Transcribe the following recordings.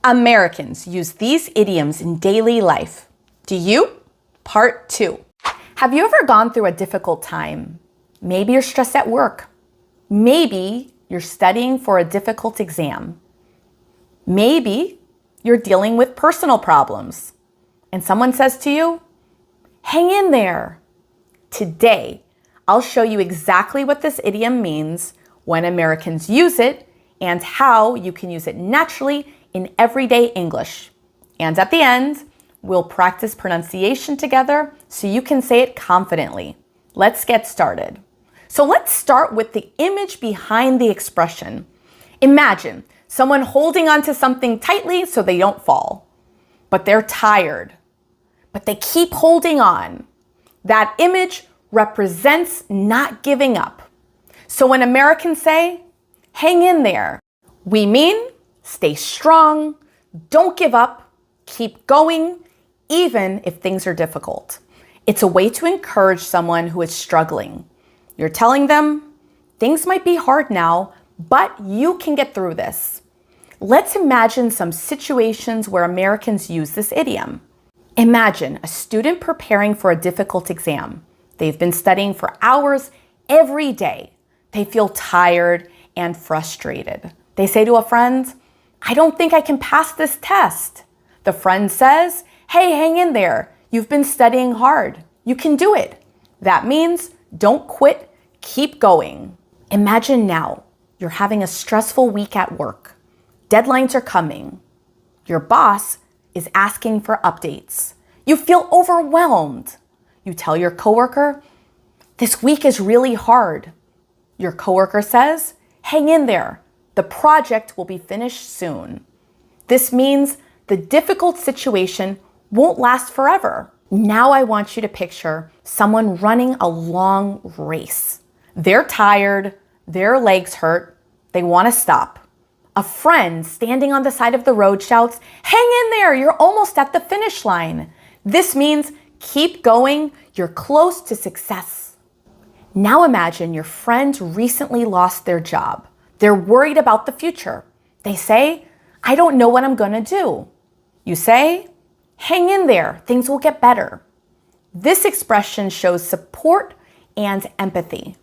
Americans use these idioms in daily life. Do you? Part 2. Have you ever gone through a difficult time? Maybe you're stressed at work. Maybe you're studying for a difficult exam. Maybe you're dealing with personal problems. And someone says to you, hang in there. Today, I'll show you exactly what this idiom means, when Americans use it, and how you can use it naturally in everyday English. And at the end, we'll practice pronunciation together so you can say it confidently. Let's get started. So let's start with the image behind the expression. Imagine someone holding onto something tightly so they don't fall, but they're tired, but they keep holding on. That image represents not giving up. So when Americans say, hang in there, we mean stay strong, don't give up, keep going, even if things are difficult. It's a way to encourage someone who is struggling. You're telling them, things might be hard now, but you can get through this. Let's imagine some situations where Americans use this idiom. Imagine a student preparing for a difficult exam. They've been studying for hours every day. They feel tired and frustrated. They say to a friend, I don't think I can pass this test. The friend says, hey, hang in there. You've been studying hard. You can do it. That means don't quit, keep going. Imagine now you're having a stressful week at work. Deadlines are coming. Your boss is asking for updates. You feel overwhelmed. You tell your coworker, this week is really hard. Your coworker says, hang in there. The project will be finished soon. This means the difficult situation won't last forever. Now I want you to picture someone running a long race. They're tired, their legs hurt, they want to stop. A friend standing on the side of the road shouts, hang in there, you're almost at the finish line. This means keep going, you're close to success. Now imagine your friend recently lost their job. They're worried about the future. They say, I don't know what I'm gonna do. You say, hang in there, things will get better. This expression shows support and empathy.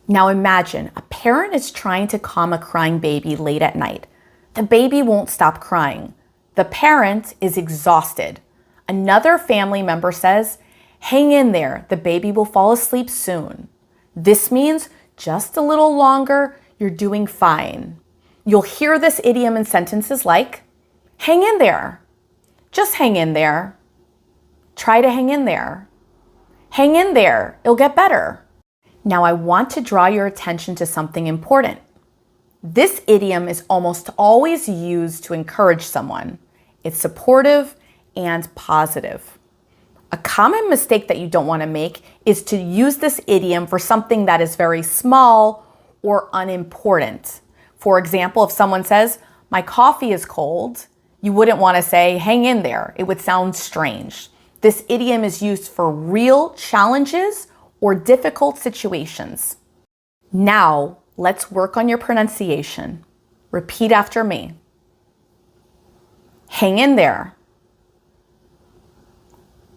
Now imagine a parent is trying to calm a crying baby late at night. The baby won't stop crying. The parent is exhausted. Another family member says, hang in there, the baby will fall asleep soon. This means just a little longer, you're doing fine. You'll hear this idiom in sentences like, hang in there. Just hang in there. Try to hang in there. Hang in there, it'll get better. Now I want to draw your attention to something important. This idiom is almost always used to encourage someone. It's supportive and positive. A common mistake that you don't want to make is to use this idiom for something that is very small or unimportant. For example, if someone says, my coffee is cold, you wouldn't want to say, hang in there. It would sound strange. This idiom is used for real challenges or difficult situations. Now, let's work on your pronunciation. Repeat after me. Hang in there.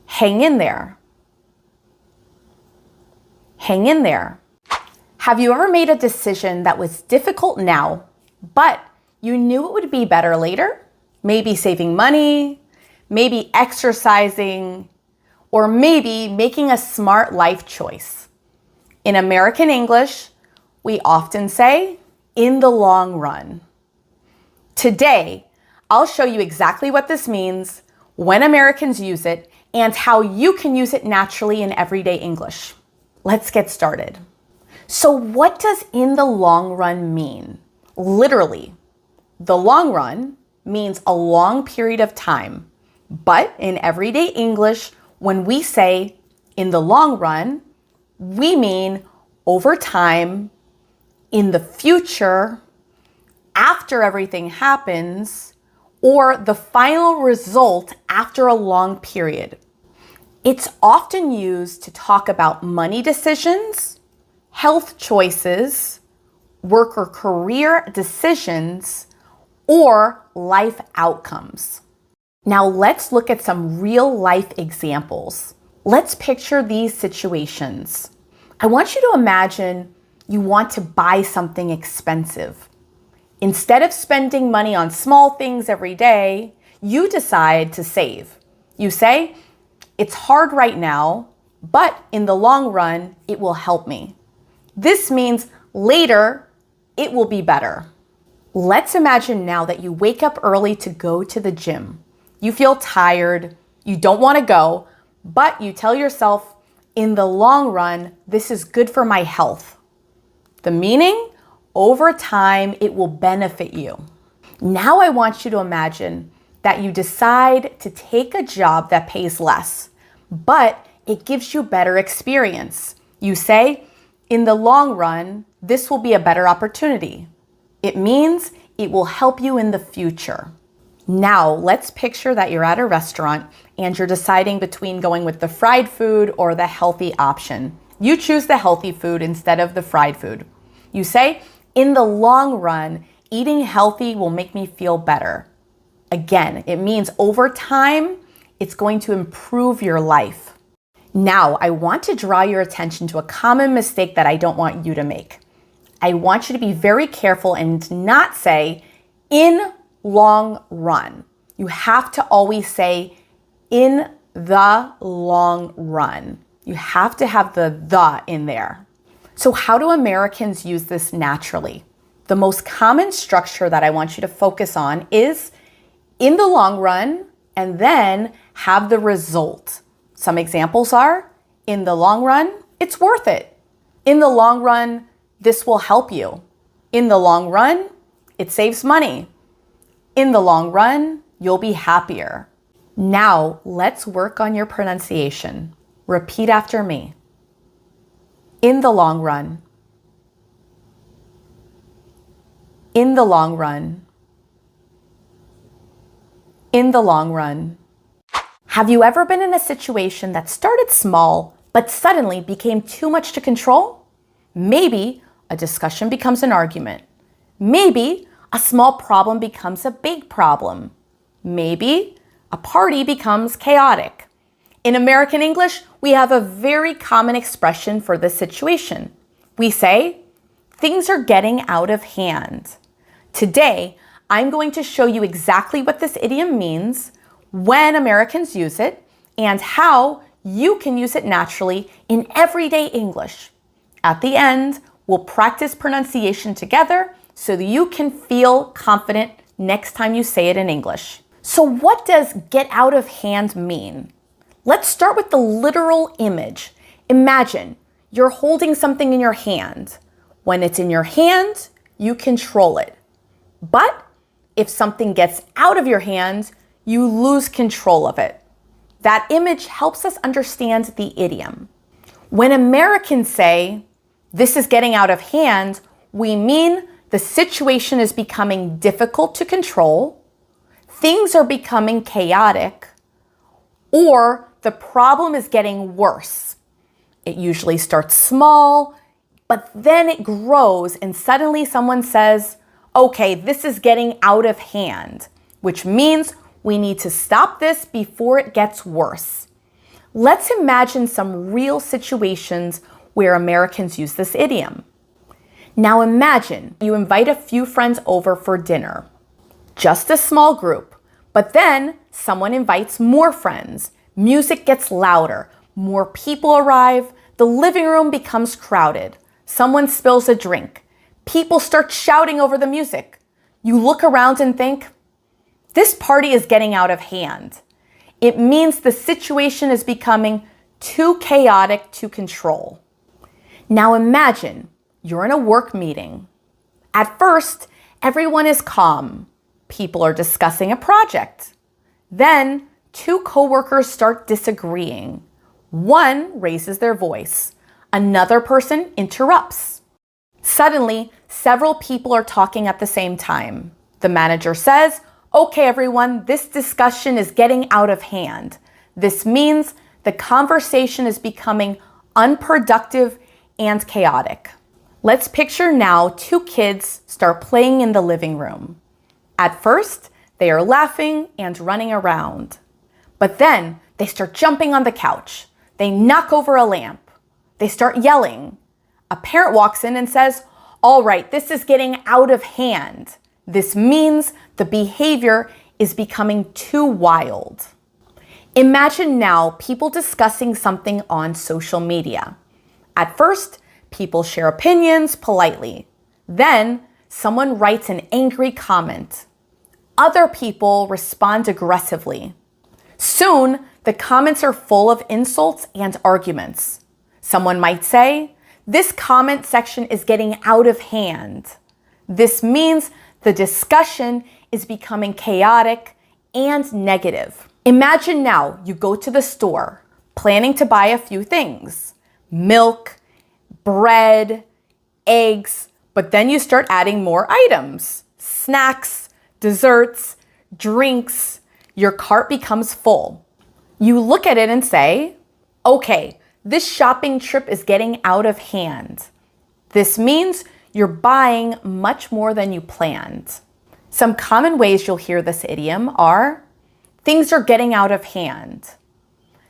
Hang in there. Hang in there. Have you ever made a decision that was difficult now, but you knew it would be better later? Maybe saving money, maybe exercising, or maybe making a smart life choice. In American English, we often say, in the long run. Today, I'll show you exactly what this means, when Americans use it, and how you can use it naturally in everyday English. Let's get started. So what does in the long run mean? Literally, the long run means a long period of time. But in everyday English, when we say in the long run, we mean over time, in the future, after everything happens, or the final result after a long period. It's often used to talk about money decisions, health choices, work or career decisions, or life outcomes. Now let's look at some real life examples. Let's picture these situations. I want you to imagine you want to buy something expensive. Instead of spending money on small things every day, you decide to save. You say, it's hard right now, but in the long run, it will help me. This means later, it will be better. Let's imagine now that you wake up early to go to the gym. You feel tired, you don't want to go, but you tell yourself, in the long run, this is good for my health. The meaning, over time, it will benefit you. Now I want you to imagine that you decide to take a job that pays less, but it gives you better experience. You say, in the long run, this will be a better opportunity. It means it will help you in the future. Now, let's picture that you're at a restaurant and you're deciding between going with the fried food or the healthy option. You choose the healthy food instead of the fried food. You say, in the long run, eating healthy will make me feel better. Again, it means over time, it's going to improve your life. Now, I want to draw your attention to a common mistake that I don't want you to make. I want you to be very careful and not say, in long run. You have to always say, in the long run. You have to have the in there. So how do Americans use this naturally? The most common structure that I want you to focus on is in the long run and then have the result. Some examples are, in the long run, it's worth it. In the long run, this will help you. In the long run, it saves money. In the long run, you'll be happier. Now, let's work on your pronunciation. Repeat after me. In the long run. In the long run. In the long run. Have you ever been in a situation that started small, but suddenly became too much to control? Maybe a discussion becomes an argument. Maybe a small problem becomes a big problem. Maybe a party becomes chaotic. In American English, we have a very common expression for this situation. We say, things are getting out of hand. Today, I'm going to show you exactly what this idiom means, when Americans use it, and how you can use it naturally in everyday English. At the end, we'll practice pronunciation together so that you can feel confident next time you say it in English. So what does get out of hand mean? Let's start with the literal image. Imagine you're holding something in your hand. When it's in your hand, you control it. But if something gets out of your hand, you lose control of it. That image helps us understand the idiom. When Americans say, this is getting out of hand, we mean the situation is becoming difficult to control, things are becoming chaotic, or the problem is getting worse. It usually starts small, but then it grows and suddenly someone says, okay, this is getting out of hand, which means we need to stop this before it gets worse. Let's imagine some real situations where Americans use this idiom. Now imagine you invite a few friends over for dinner. Just a small group, but then someone invites more friends. Music gets louder, more people arrive, the living room becomes crowded. Someone spills a drink. People start shouting over the music. You look around and think, this party is getting out of hand. It means the situation is becoming too chaotic to control. Now imagine you're in a work meeting. At first, everyone is calm. People are discussing a project. Then, two coworkers start disagreeing. One raises their voice. Another person interrupts. Suddenly, several people are talking at the same time. The manager says, okay, everyone, this discussion is getting out of hand. This means the conversation is becoming unproductive and chaotic. Let's picture now two kids start playing in the living room. At first, they are laughing and running around. But then they start jumping on the couch. They knock over a lamp. They start yelling. A parent walks in and says, "All right, this is getting out of hand." This means the behavior is becoming too wild. Imagine now people discussing something on social media. At first, people share opinions politely. Then, someone writes an angry comment. Other people respond aggressively. Soon, the comments are full of insults and arguments. Someone might say, "This comment section is getting out of hand." This means the discussion is becoming chaotic and negative. Imagine now you go to the store, planning to buy a few things: milk, bread, eggs, but then you start adding more items: snacks, desserts, drinks. Your cart becomes full. You look at it and say, "Okay, this shopping trip is getting out of hand." This means you're buying much more than you planned. Some common ways you'll hear this idiom are, things are getting out of hand.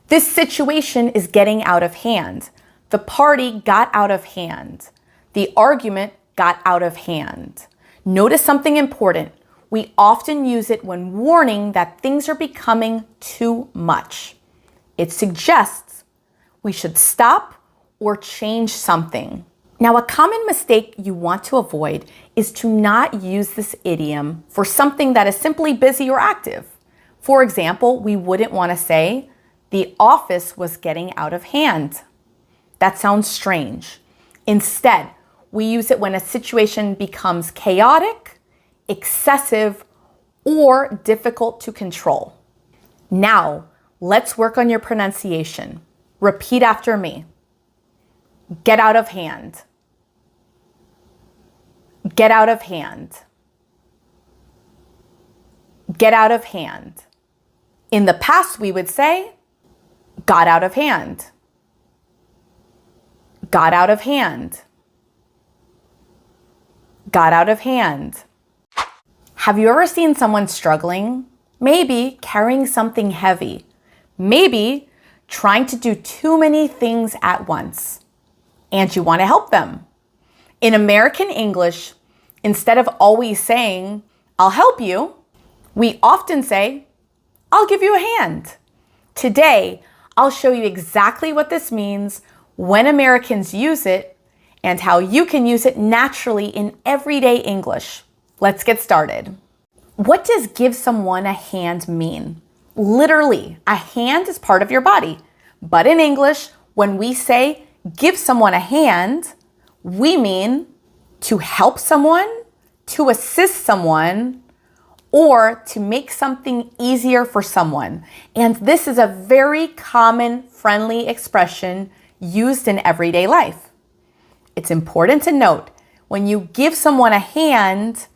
This situation is getting out of hand. The party got out of hand. The argument got out of hand. Notice something important. We often use it when warning that things are becoming too much. It suggests we should stop or change something. Now, a common mistake you want to avoid is to not use this idiom for something that is simply busy or active. For example, we wouldn't want to say, "The office was getting out of hand." That sounds strange. Instead, we use it when a situation becomes chaotic, excessive, or difficult to control. Now, let's work on your pronunciation. Repeat after me. Get out of hand. Get out of hand. Get out of hand. In the past, we would say, got out of hand. Got out of hand. Got out of hand. Have you ever seen someone struggling? Maybe carrying something heavy. Maybe trying to do too many things at once. And you want to help them. In American English, instead of always saying, "I'll help you," we often say, "I'll give you a hand." Today, I'll show you exactly what this means, when Americans use it, and how you can use it naturally in everyday English. Let's get started. What does give someone a hand mean? Literally, a hand is part of your body. But in English, when we say give someone a hand, we mean to help someone, to assist someone, or to make something easier for someone. And this is a very common, friendly expression used in everyday life. It's important to note, when you give someone a hand,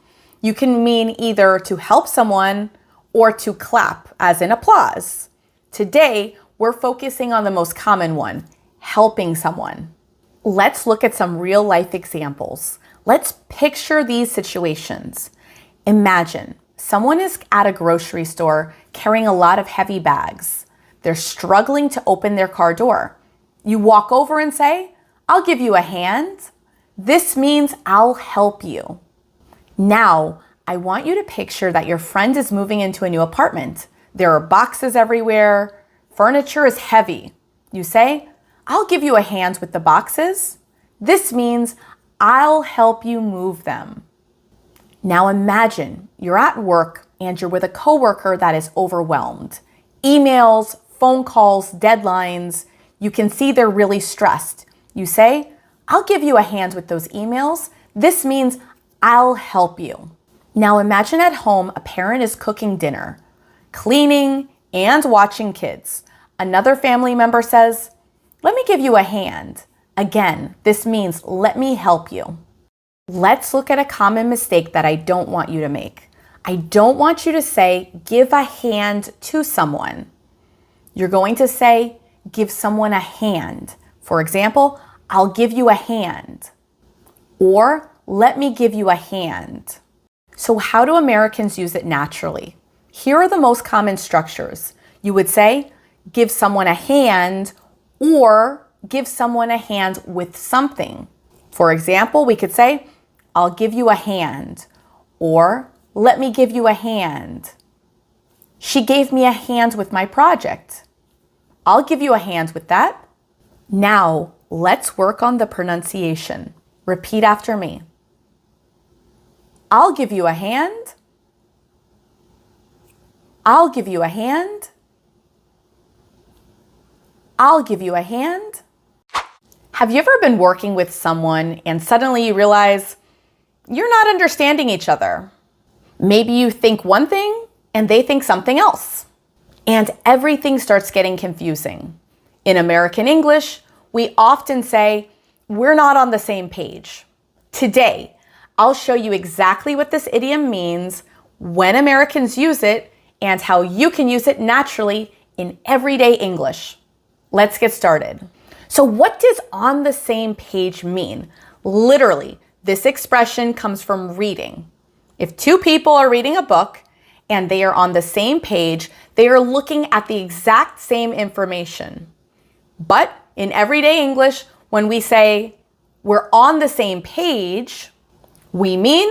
you can mean either to help someone or to clap, as in applause. Today, we're focusing on the most common one, helping someone. Let's look at some real life examples. Let's picture these situations. Imagine someone is at a grocery store carrying a lot of heavy bags. They're struggling to open their car door. You walk over and say, "I'll give you a hand." This means I'll help you. Now, I want you to picture that your friend is moving into a new apartment. There are boxes everywhere. Furniture is heavy. You say, "I'll give you a hand with the boxes." This means I'll help you move them. Now imagine you're at work and you're with a coworker that is overwhelmed. Emails, phone calls, deadlines. You can see they're really stressed. You say, "I'll give you a hand with those emails." This means I'll help you. Now imagine at home a parent is cooking dinner, cleaning, and watching kids. Another family member says, "Let me give you a hand." Again, this means let me help you. Let's look at a common mistake that I don't want you to make. I don't want you to say, "Give a hand to someone." You're going to say, "Give someone a hand." For example, "I'll give you a hand." Or, "Let me give you a hand." So how do Americans use it naturally? Here are the most common structures. You would say, give someone a hand, or give someone a hand with something. For example, we could say, I'll give you a hand, or let me give you a hand. She gave me a hand with my project. I'll give you a hand with that. Now, let's work on the pronunciation. Repeat after me. I'll give you a hand. I'll give you a hand. I'll give you a hand. Have you ever been working with someone and suddenly you realize you're not understanding each other? Maybe you think one thing and they think something else. And everything starts getting confusing. In American English, we often say, we're not on the same page. Today, I'll show you exactly what this idiom means, when Americans use it, and how you can use it naturally in everyday English. Let's get started. So what does on the same page mean? Literally, this expression comes from reading. If two people are reading a book and they are on the same page, they are looking at the exact same information. But in everyday English, when we say we're on the same page, we mean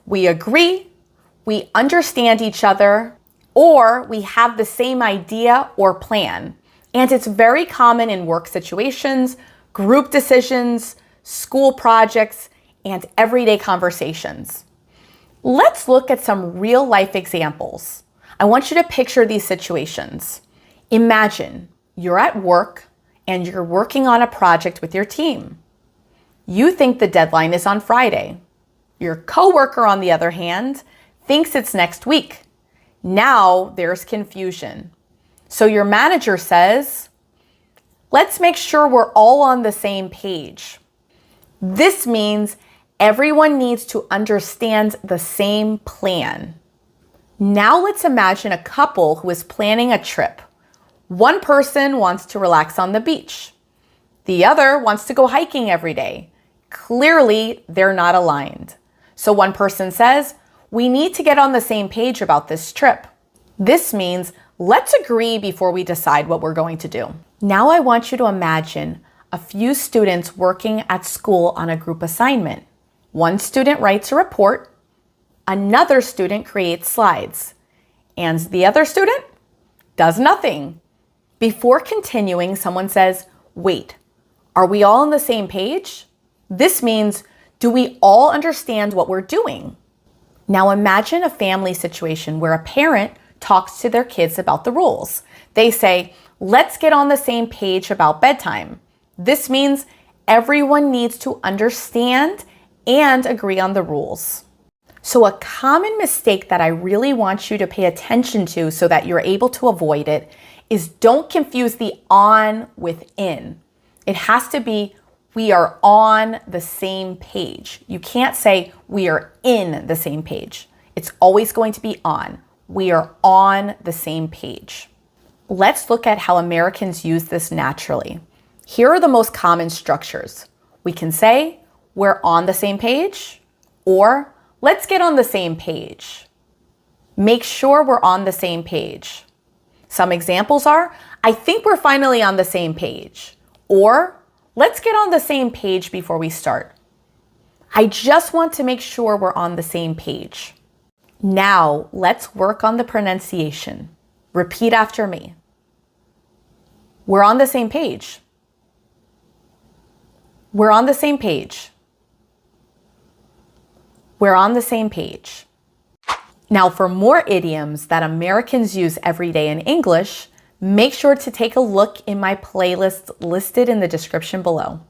we agree, we understand each other, or we have the same idea or plan. And it's very common in work situations, group decisions, school projects, and everyday conversations. Let's look at some real life examples. I want you to picture these situations. Imagine you're at work and you're working on a project with your team. You think the deadline is on Friday. Your coworker, on the other hand, thinks it's next week. Now there's confusion. So your manager says, let's make sure we're all on the same page. This means everyone needs to understand the same plan. Now let's imagine a couple who is planning a trip. One person wants to relax on the beach. The other wants to go hiking every day. Clearly, they're not aligned. So one person says, we need to get on the same page about this trip. This means let's agree before we decide what we're going to do. Now I want you to imagine a few students working at school on a group assignment. One student writes a report, another student creates slides, and the other student does nothing. Before continuing, someone says, wait, are we all on the same page? This means, do we all understand what we're doing? Now imagine a family situation where a parent talks to their kids about the rules. They say, let's get on the same page about bedtime. This means everyone needs to understand and agree on the rules. So a common mistake that I really want you to pay attention to so that you're able to avoid it is don't confuse the on with in. It has to be we are on the same page. You can't say we are in the same page. It's always going to be on. We are on the same page. Let's look at how Americans use this naturally. Here are the most common structures. We can say we're on the same page, or let's get on the same page. Make sure we're on the same page. Some examples are, I think we're finally on the same page, or let's get on the same page before we start. I just want to make sure we're on the same page. Now, let's work on the pronunciation. Repeat after me. We're on the same page. We're on the same page. We're on the same page. Now, for more idioms that Americans use every day in English, make sure to take a look in my playlist listed in the description below.